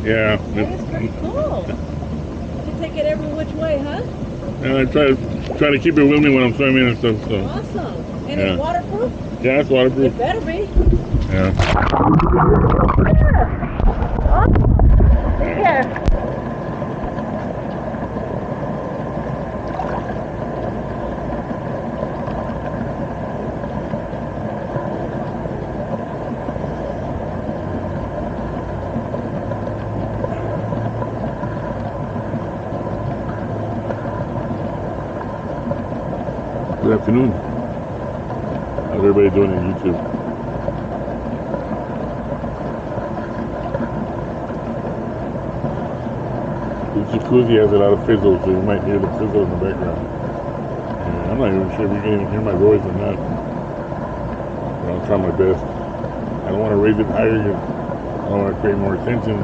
Yeah. That is pretty cool. You can take it every which way, huh? And I try to keep it with me when I'm swimming and stuff. So. Awesome. And Yeah. it's waterproof? Yeah, it's waterproof. It better be. Yeah. Yes. Good afternoon. How's everybody doing on YouTube? This jacuzzi has a lot of fizzle, so you might hear the fizzle in the background. And I'm not even sure if you can even hear my voice or not. But I'll try my best. I don't want to raise it higher because I don't want to create more attention.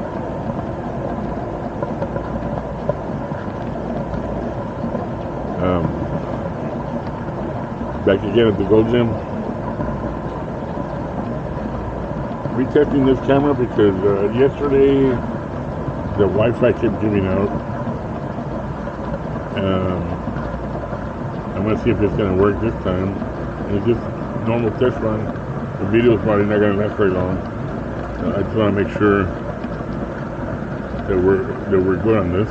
Back again at the Gold Gym. Retesting this camera because yesterday the Wi-Fi kept giving out. I'm gonna see if it's gonna work this time. It's just normal test run. The video is probably not gonna last very long. I just want to make sure that we're good on this.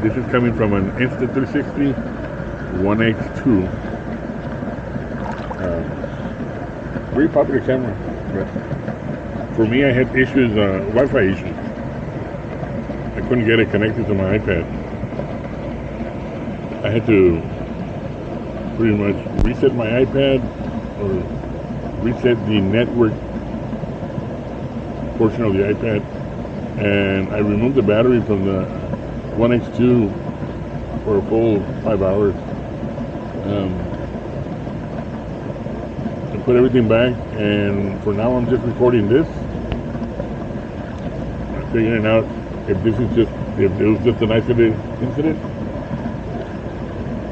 This is coming from an Insta360 1X2. Very popular camera, but for me, I had issues, Wi-Fi issues. I couldn't get it connected to my iPad. I had to pretty much reset my iPad or reset the network portion of the iPad, and I removed the battery from the 1X2 for a full 5 hours. I put everything back, and for now I'm just recording this. I'm figuring out if it was just an isolated incident,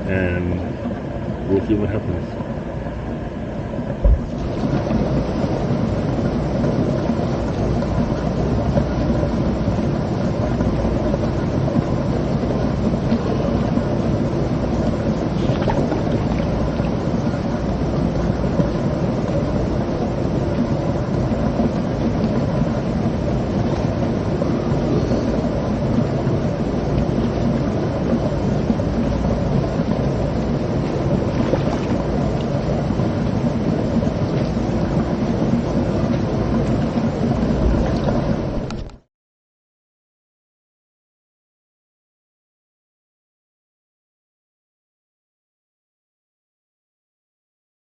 and we'll see what happens.